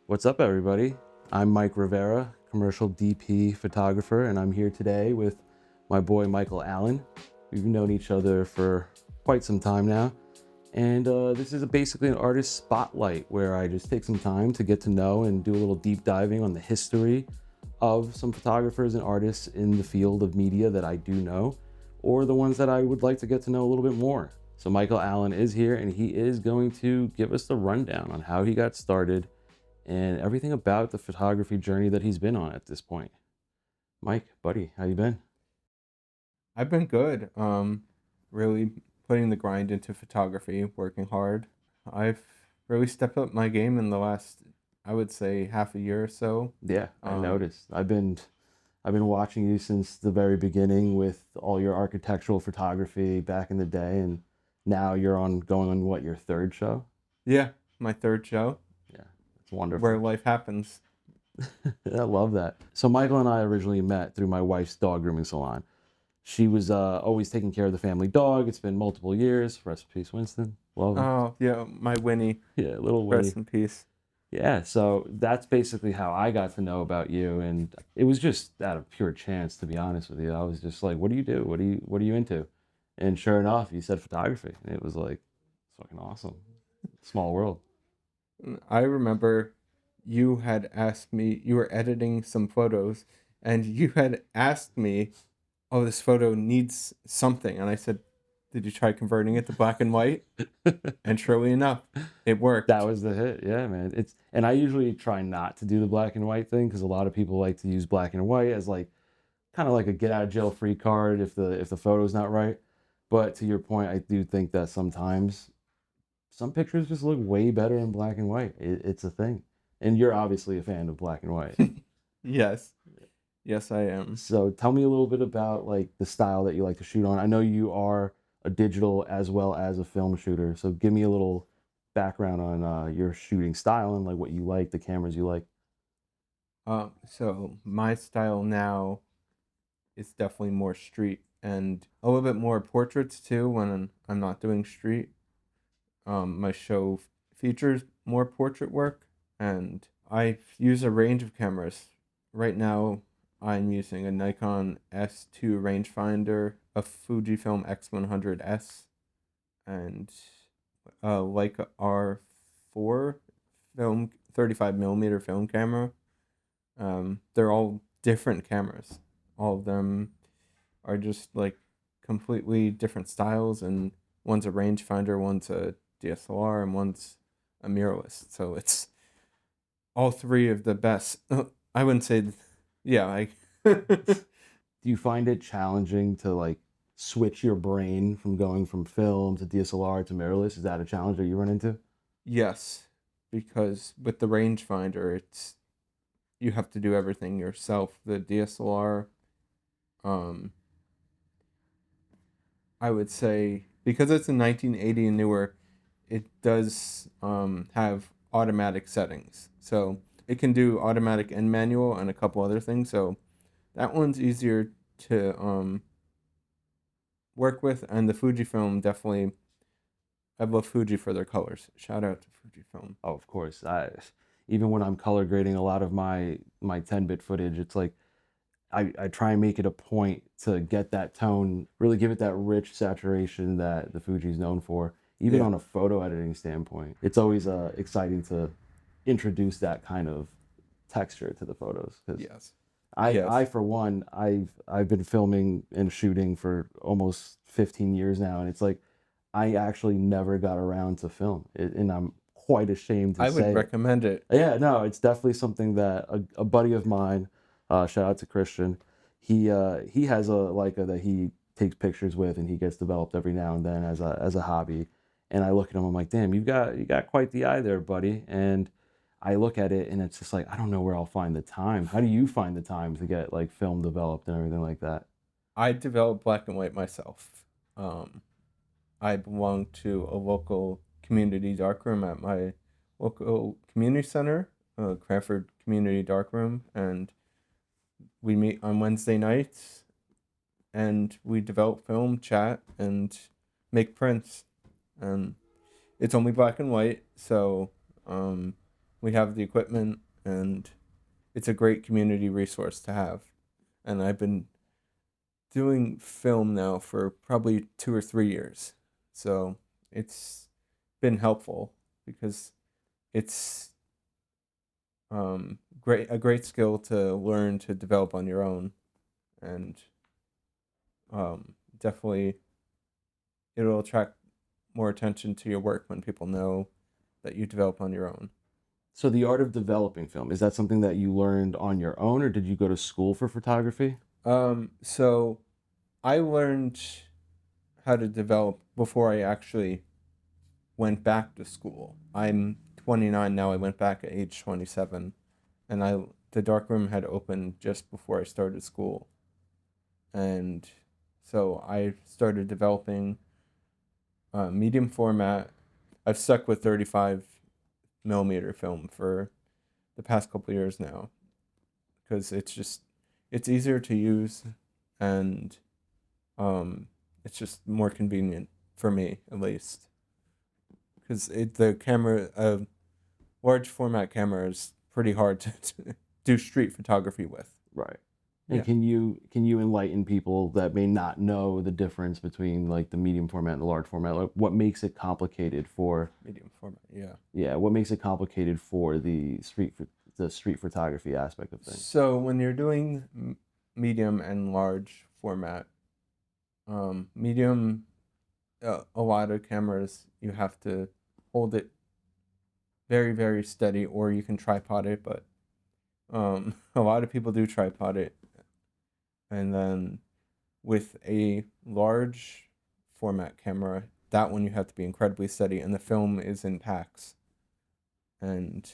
What's up, everybody? I'm Mike Rivera, commercial DP photographer, and I'm here today with my boy Michael Allen. We've known each other for quite some time now, and this is basically an artist spotlight where I just take some time to get to know and do a little deep diving on the history of some photographers and artists in the field of media that I do know, or the ones that I would like to get to know a little bit more. So Michael Allen is here, and he is going to give us the rundown on how he got started and everything about the photography journey that he's been on at this point. Mike, buddy, how you been? I've been good. Really putting the grind into photography, working hard. I've really stepped up my game in the last, I would say, half a year or so. Yeah, I Um, noticed. I've been watching you since the very beginning with all your architectural photography back in the day, and now you're on going on what, your third show? yeah, my third show, Yeah, it's where wonderful. life happens. I love that. So Michael and I originally met through my wife's dog grooming salon. She was always taking care of the family dog. It's been multiple years. Rest in peace, Winston. Love him. Oh, yeah, my Winnie, Yeah, little Winnie. rest in peace. Yeah, so that's basically how I got to know about you, and it was just out of pure chance, to be honest with you. I was just like, "What do you do? What are you into?" And sure enough, you said photography, and it was like, it's fucking awesome. Small world. I remember you had asked me, you were editing some photos, and you had asked me, oh, this photo needs something. And I said, did you try converting it to black and white? And surely enough, it That worked. was the hit. Yeah, man. And I usually try not to do the black and white thing because a lot of people like to use black and white as like kind of like a get out of jail free card if the photo's not right. But to your point, I do think that sometimes some pictures just look way better in black and white. It's a thing. And you're obviously a fan of black and white. Yes. Yes, I am. So tell me a little bit about like the style that you like to shoot on. I know you are a digital as well as a film shooter. So give me a little background on your shooting style and like what you like, the cameras you like. So my style now is definitely more street and a little bit more portraits too when I'm not doing street. My show features more portrait work, and I use a range of cameras. Right now, I'm using a Nikon S2 rangefinder, a Fujifilm X100S, and a Leica R4 film 35 millimeter film camera. They're all different cameras. All of them are just like completely different styles, and one's a rangefinder, one's a DSLR, and one's a mirrorless. So it's all three of the best. I wouldn't say, yeah, I. Do you find it challenging to like switch your brain from going from film to DSLR to mirrorless? Is that a challenge that you run into? Yes, because with the rangefinder, it's you have to do everything yourself. The DSLR, um, I would say because it's a 1980 and newer, it does have automatic settings. So it can do automatic and manual and a couple other things. So that one's easier to work with. And the Fujifilm definitely, I love Fuji for their colors. Shout out to Fujifilm. Oh, of course. Even when I'm color grading a lot of my 10-bit footage, it's like I try and make it a point to get that tone, really give it that rich saturation that the Fuji's known for, even Yeah. on a photo editing standpoint. It's always exciting to introduce that kind of texture to the photos because Yes. I Yes. for one, I've been filming and shooting for almost 15 years now, and it's like I actually never got around to film it, and I'm quite ashamed to I would say it. recommend it. Yeah, no, it's definitely something that a buddy of mine, shout out to Christian, he has a Leica that he takes pictures with and he gets developed every now and then as a hobby. And I look at him, I'm like, damn, you got quite the eye there, buddy. And I look at it and it's just like I don't know where I'll find the time. How do you find the time to get like film developed and everything like that? I developed black and white myself. Um, I belong to a local community darkroom at my local community center, Cranford Community Darkroom, and we meet on Wednesday nights and we develop film, chat, and make prints. And it's only black and white, so um, we have the equipment, and it's a great community resource to have. And I've been doing film now for probably 2 or 3 years. So it's been helpful because it's a great skill to learn to develop on your own, and definitely it'll attract more attention to your work when people know that you develop on your own. So the art of developing film, is that something that you learned on your own, or did you go to school for photography? So I learned how to develop before I actually went back to school. I'm 29 now. I went back at age 27, and the darkroom had opened just before I started school, and so I started developing medium format. I've stuck with 35 millimeter film for the past couple years now because it's easier to use, and it's just more convenient for me, at least, because the camera, large format camera is pretty hard to do street photography with. Right. And Yeah. can you enlighten people that may not know the difference between like the medium format and the large format? Like what makes it complicated for Medium format, yeah. what makes it complicated for the street photography aspect of things? So when you're doing medium and large format, medium, a lot of cameras you have to hold it very, very steady, or you can tripod it, but a lot of people do tripod it. And then with a large format camera, that one you have to be incredibly steady, and the film is in packs, and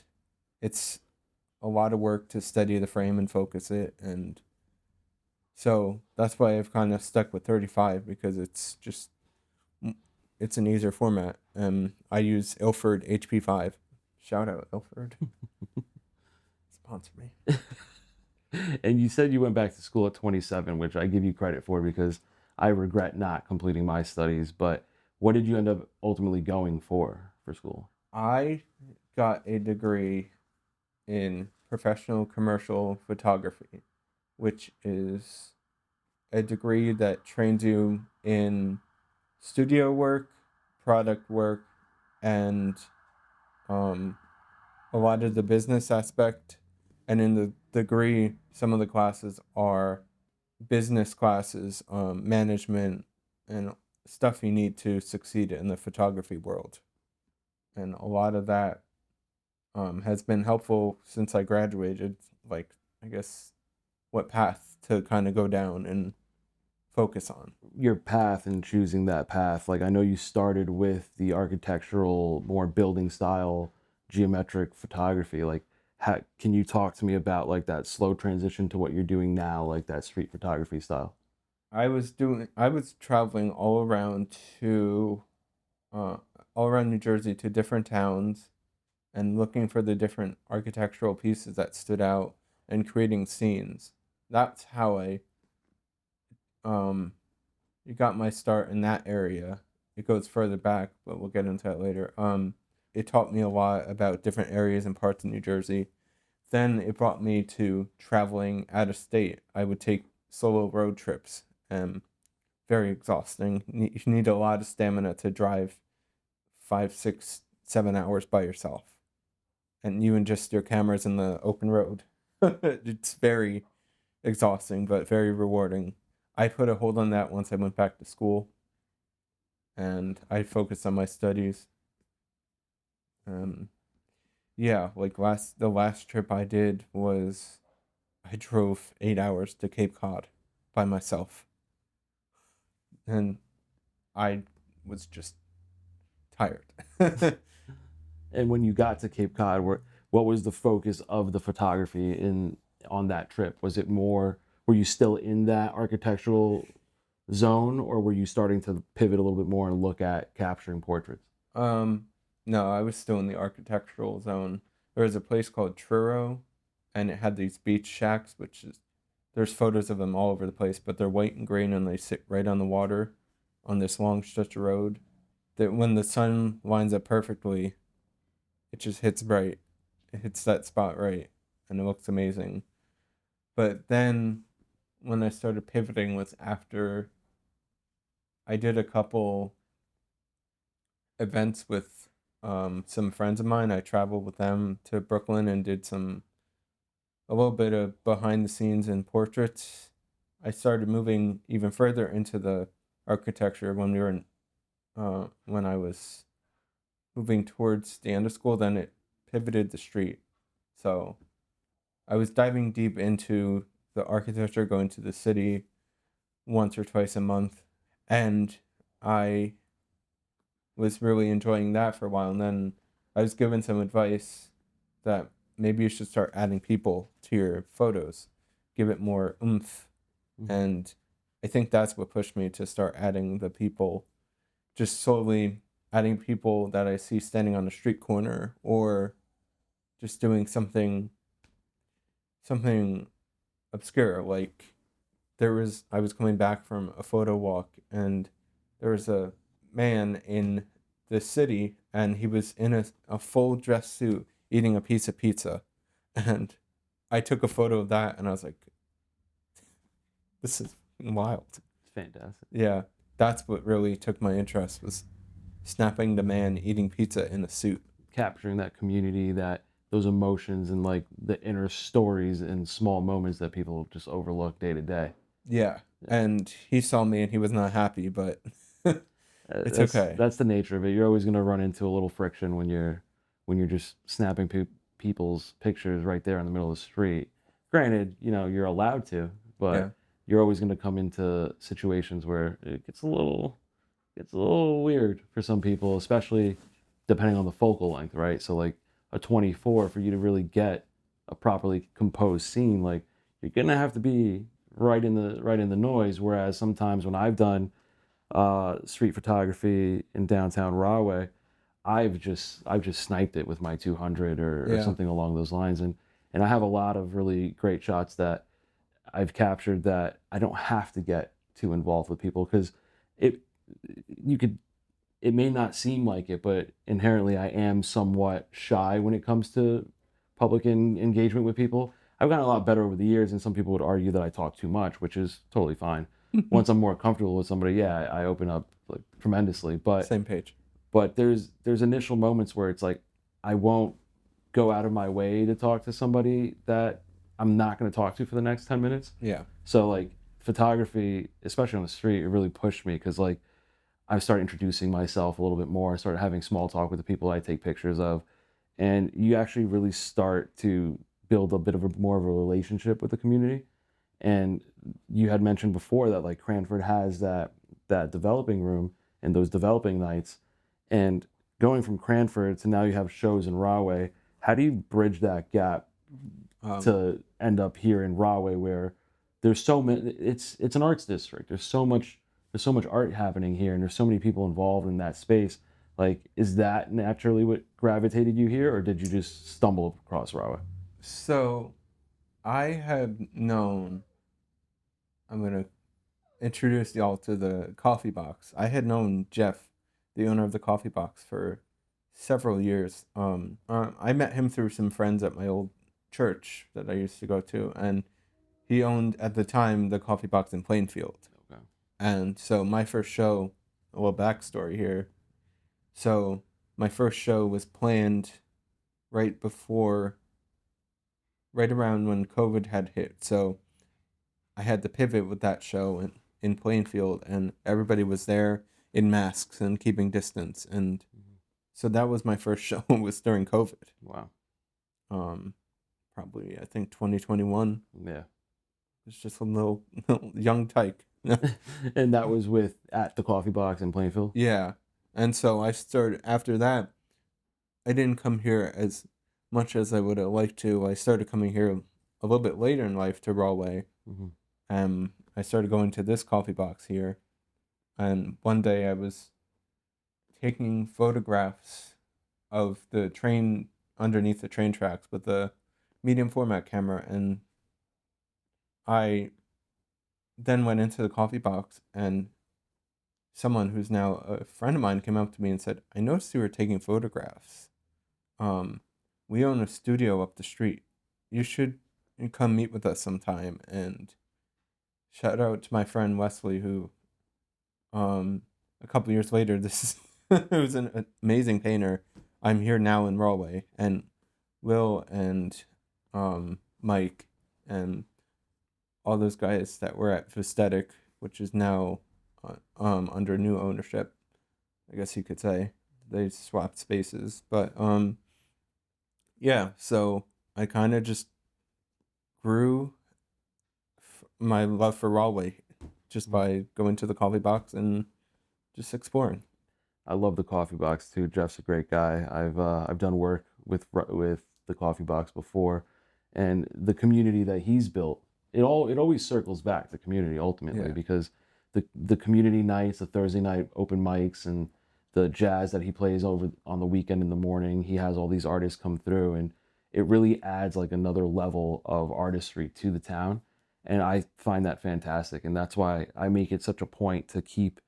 it's a lot of work to steady the frame and focus it. And so that's why I've kind of stuck with 35, because it's an easier format. I use Ilford HP5. Shout out Ilford. Sponsor me. And you said you went back to school at 27, which I give you credit for because I regret not completing my studies. But what did you end up ultimately going for school? I got a degree in professional commercial photography, which is a degree that trains you in studio work, product work, and a lot of the business aspect. And in the degree, some of the classes are business classes, management, and stuff you need to succeed in the photography world. And a lot of that has been helpful since I graduated. Like, I guess, what path to kind of go down and focus on. Your path and choosing that path. Like I know you started with the architectural, more building style, geometric photography. Like, can you talk to me about like that slow transition to what you're doing now, like that street photography style? I was traveling uh, all around New Jersey to different towns, and looking for the different architectural pieces that stood out and creating scenes. That's how I um you got my start in that area. It goes further back, but we'll get into that later. It taught me a lot about different areas and parts of New Jersey. Then it brought me to traveling out of state. I would take solo road trips. Very exhausting. You need a lot of stamina to drive 5, 6, 7 hours by yourself, and you and just your cameras in the open road. It's very exhausting, but very rewarding. I put a hold on that once I went back to school, and I focused on my studies. Um, yeah, like the last trip I did was I drove 8 hours to Cape Cod by myself, and I was just tired. And when you got to Cape Cod, what was the focus of the photography in on that trip? Was it more, were you still in that architectural zone, or were you starting to pivot a little bit more and look at capturing portraits? Um, no, I was still in the architectural zone. There was a place called Truro, and it had these beach shacks, which is there's photos of them all over the place, but they're white and green, and they sit right on the water on this long stretch of road that when the sun lines up perfectly, it just hits bright, it hits that spot right, and it looks amazing. But then when I started pivoting was after I did a couple events with some friends of mine. I traveled with them to Brooklyn and did a little bit of behind the scenes and portraits. I started moving even further into the architecture when I was moving towards the end of school. Then it pivoted the street. So I was diving deep into the architecture, going to the city once or twice a month, and I was really enjoying that for a while. And then I was given some advice that maybe you should start adding people to your photos, give it more oomph. Mhm. And I think that's what pushed me to start adding the people, just slowly adding people that I see standing on the street corner or just doing something obscure. Like I was coming back from a photo walk and there was a man in the city and he was in a full dress suit eating a piece of pizza. And I took a photo of that and I was like, this is wild. It's fantastic. Yeah, that's what really took my interest was snapping the man eating pizza in a suit. Capturing that community, that those emotions and like the inner stories and small moments that people just overlook day to day. Yeah, Yeah. and he saw me and he was not happy, but it's okay. That's the nature of it. You're always going to run into a little friction when you're just snapping people's pictures right there in the middle of the street. Granted, you're allowed to, Yeah, but you're always going to come into situations where it gets a little weird for some people, especially depending on the focal length, right? So like a 24, for you to really get a properly composed scene, like you're gonna have to be right in the noise. Whereas sometimes when I've done street photography in downtown Rahway, I've just sniped it with my 200 or yeah. something along those lines, and I have a lot of really great shots that I've captured that I don't have to get too involved with people because it you could it may not seem like it, but inherently I am somewhat shy when it comes to public engagement with people. I've gotten a lot better over the years, and some people would argue that I talk too much, which is totally fine. Once I'm more comfortable with somebody, yeah, I open up like tremendously. But Same page. but there's initial moments where it's like I won't go out of my way to talk to somebody that I'm not going to talk to for the next 10 minutes. Yeah, So like photography, especially on the street, it really pushed me because like I started introducing myself a little bit more. I started having small talk with the people I take pictures of, and you actually really start to build a bit of more of a relationship with the community. And you had mentioned before that like Cranford has that developing room and those developing nights, and going from Cranford to now you have shows in Rahway. How do you bridge that gap um, to end up here in Rahway where there's so many it's an arts district. There's so much art happening here and there's so many people involved in that space. Like, is that naturally what gravitated you here or did you just stumble across Rahway? so I had known. I'm gonna introduce y'all to the coffee box. I had known Jeff, the owner of the coffee box, for several years. I met him through some friends at my old church that I used to go to, and he owned at the time the coffee box in Plainfield. Okay. And so my first show, a little backstory here. So my first show was planned right before, right around when COVID had hit. So I had to pivot with that show in Plainfield, and everybody was there in masks and keeping distance. And Mhm. so that was my first show was during COVID. Wow. Um, Probably I think 2021. Yeah. It's just a little young tyke. And that was with at the coffee box in Plainfield. Yeah. And so I started after that. I didn't come here as much as I would have liked to. I started coming here a little bit later in life to Rahway. Hmm. I started going to this coffee box here, and one day I was taking photographs of the train underneath the train tracks with a medium format camera, and I then went into the coffee box, and someone who's now a friend of mine came up to me and said, "I noticed you were taking photographs. Um, we own a studio up the street. You should come meet with us sometime. And shout out to my friend Wesley, who, a couple years later, this is who's an amazing painter. I'm here now in Rahway, and Will and Mike and all those guys that were at Vistatic, which is now under new ownership, I guess you could say. They swapped spaces, but yeah. So I kind of just grew my love for Rahway just by going to the coffee box and just exploring. I love the coffee box too. Jeff's a great guy. I've done work with the coffee box before, and the community that he's built. It always circles back to community ultimately, Yeah. because the community nights, the Thursday night open mics, and the jazz that he plays over on the weekend in the morning. He has all these artists come through, and it really adds like another level of artistry to the town, and I find that fantastic. And that's why I make it such a point to keep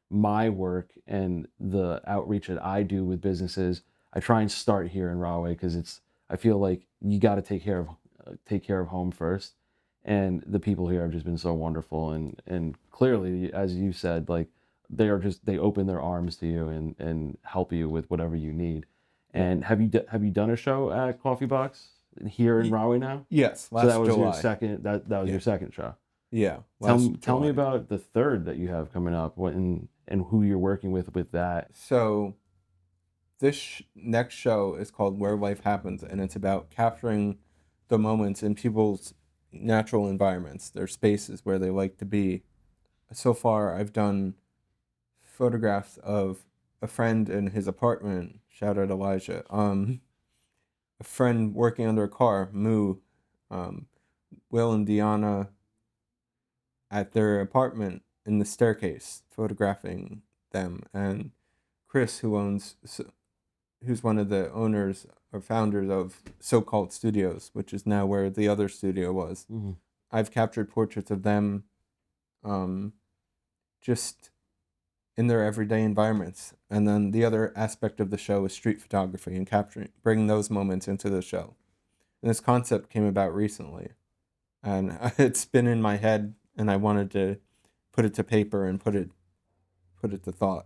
my work and the outreach that I do with businesses. I try and start here in Rahway, because I feel like you got to take care of home first. And the people here have just been so wonderful, and clearly, as you said, like they open their arms to you and help you with whatever you need. Yeah. And have you done a show at Coffee Box here in Rahway now? Yes, So that last was your July. second, that was Yeah. your second show. Yeah, Tell last me tell me July. about the third that you have coming up, what and who you're working with that. So this next show is called Where Life Happens, and it's about capturing the moments in people's natural environments, their spaces where they like to be. So far, I've done photographs of a friend in his apartment. Shout out Elijah. A friend working under a car, Moo. Um, Will and Deanna at their apartment in the staircase, photographing them, and Chris, who's one of the owners or founders of So-Called Studios, which is now where the other studio was. Mm-hmm. I've captured portraits of them, just in their everyday environments. And then the other aspect of the show is street photography and bringing those moments into the show. And this concept came about recently, and it's been in my head, and I wanted to put it to paper and put it to thought.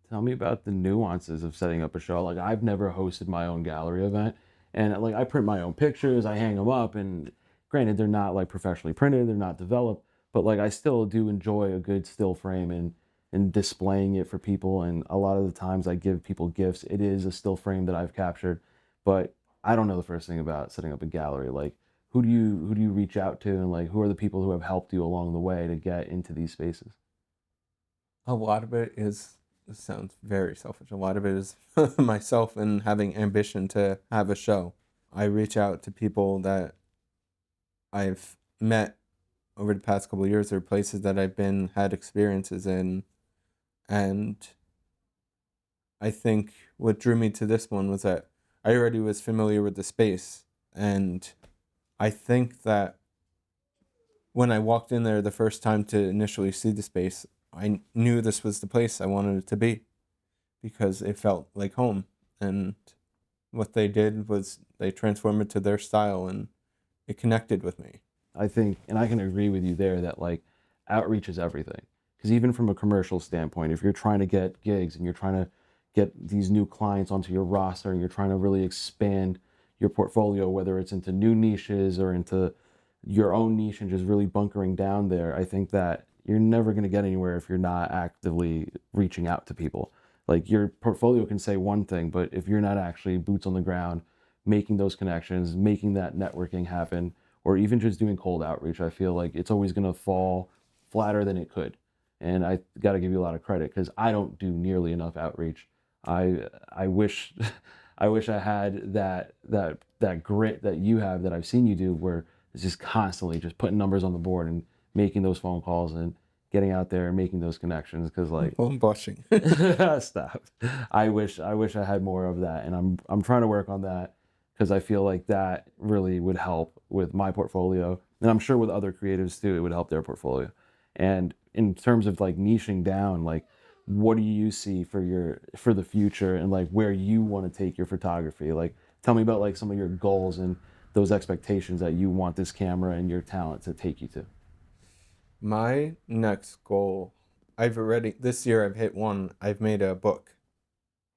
Tell me about the nuances of setting up a show. Like, I've never hosted my own gallery event, and like I print my own pictures, I hang them up, and granted they're not like professionally printed, they're not developed, but like I still do enjoy a good still frame and displaying it for people. And a lot of the times I give people gifts. It is a still frame that I've captured, but I don't know the first thing about setting up a gallery. Like, who do you reach out to, and like who are the people who have helped you along the way to get into these spaces? A lot of it is, this sounds very selfish, a lot of it is myself and having ambition to have a show. I reach out to people that I've met over the past couple of years, or places that I've been, had experiences in. And I think what drew me to this one was that I already was familiar with the space. And I think that when I walked in there the first time to initially see the space, I knew this was the place I wanted it to be, because it felt like home. And what they did was they transformed it to their style, and it connected with me. I think, and I can agree with you there, that like outreach is everything. Because even from a commercial standpoint, if you're trying to get gigs and you're trying to get these new clients onto your roster and you're trying to really expand your portfolio, whether it's into new niches or into your own niche and just really bunkering down there, I think that you're never going to get anywhere if you're not actively reaching out to people. Like, your portfolio can say one thing, but if you're not actually boots on the ground, making those connections, making that networking happen, or even just doing cold outreach, I feel like it's always going to fall flatter than it could. And I got to give you a lot of credit, because I don't do nearly enough outreach. I wish I wish I had that grit that you have, that I've seen you do, where it's just constantly just putting numbers on the board and making those phone calls and getting out there and making those connections. Because like, Well, I'm blushing. stop. I wish I had more of that, and I'm trying to work on that, because I feel like that really would help with my portfolio, and I'm sure with other creatives too, it would help their portfolio. And in terms of like niching down, like, what do you see for the future, and like where you want to take your photography? Like, tell me about like some of your goals and those expectations that you want this camera and your talent to take you to. My next goal, this year I've hit one. I've made a book,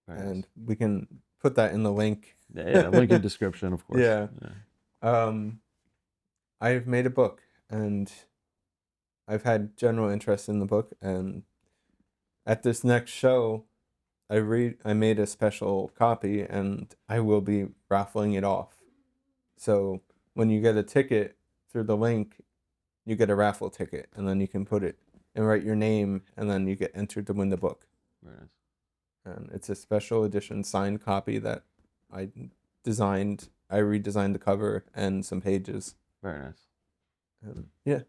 Very nice. and we can put that in the link. Yeah, link in description, of course. Yeah. I've made a book, and I've had general interest in the book, and at this next show, I made a special copy, and I will be raffling it off. So when you get a ticket through the link, you get a raffle ticket, and then you can put it and write your name, and then you get entered to win the book. Very nice. And it's a special edition signed copy that I designed. I redesigned the cover and some pages. Very nice. Yeah.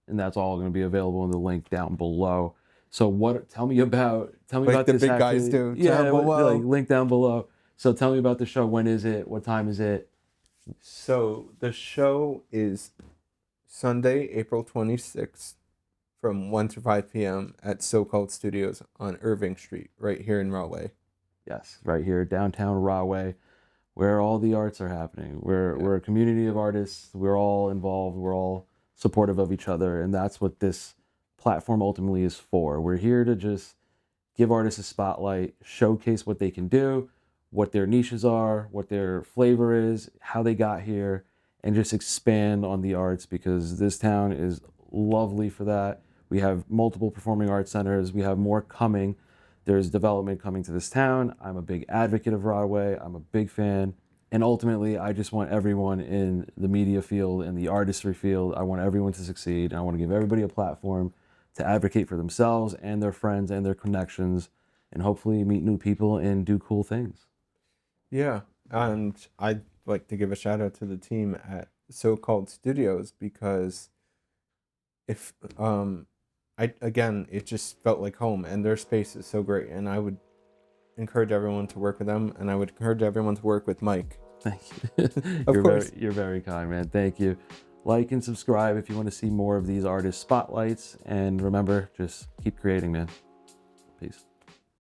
And that's all going to be available in the link down below. So tell me Like about the this big guys do. Yeah, Down below. like link down below. So tell me about the show. When is it? What time is it? So the show is Sunday, April 26th from 1 to 5 p.m. at So-Called Studios on Irving Street, right here in Rahway. Yes, right here, downtown Rahway, where all the arts are happening. We're a community of artists. We're all involved. We're all supportive of each other. And that's what this platform ultimately is for. We're here to just give artists a spotlight, showcase what they can do, what their niches are, what their flavor is, how they got here, and just expand on the arts, because this town is lovely for that. We have multiple performing arts centers. We have more coming. There's development coming to this town. I'm a big advocate of Rahway. I'm a big fan. And ultimately, I just want everyone in the media field and the artistry field, I want everyone to succeed. And I want to give everybody a platform to advocate for themselves and their friends and their connections, and hopefully meet new people and do cool things. Yeah, and I'd like to give a shout out to the team at So-Called Studios, because it just felt like home, and their space is so great, and I would encourage everyone to work with them, and I would encourage everyone to work with Mike. Thank you. Of course. You're very kind, man. Thank you. Like and subscribe if you want to see more of these artist spotlights, and remember, just keep creating, man. Peace.